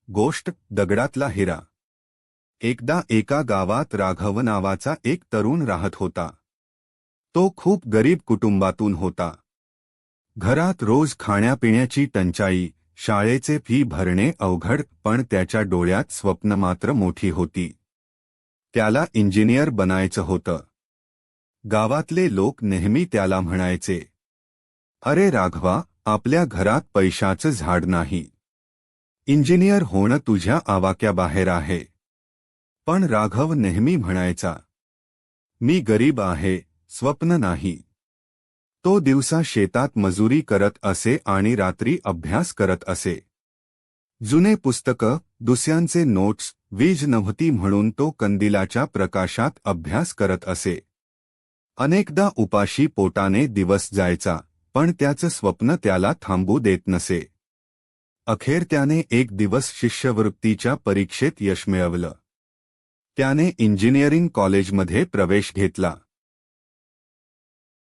गोष्ट दगडातला हिरा. एकदा एका गावात राघव नावाचा एक तरुण राहत होता. तो खूप गरीब कुटुंबातून होता. घरात रोज खाण्यापिण्याची टंचाई, शाळेचे फी भरणे अवघड, पण त्याच्या डोळ्यात स्वप्न मात्र मोठी होती. त्याला इंजिनियर बनायचं होतं. गावातले लोक नेहमी त्याला म्हणायचे, "अरे राघवा, आपल्या घरात पैशाचं झाड नाही. इंजिनियर होणं तुझ्या आवाक्याबाहेर आहे." पण राघव नेहमी म्हणायचा, "मी गरीब आहे, स्वप्न नाही." तो दिवसा शेतात मजुरी करत असे आणि रात्री अभ्यास करत असे. जुने पुस्तकं, दुसऱ्यांचे नोट्स, वीज नव्हती म्हणून तो कंदिलाच्या प्रकाशात अभ्यास करत असे. अनेकदा उपाशी पोटाने दिवस जायचा, पण त्याचं स्वप्न त्याला थांबू देत नसे. अखेर त्याने एक दिवस शिष्यवृत्तीच्या परीक्षेत यश मिळवलं. त्याने इंजिनिअरिंग कॉलेजमध्ये प्रवेश घेतला.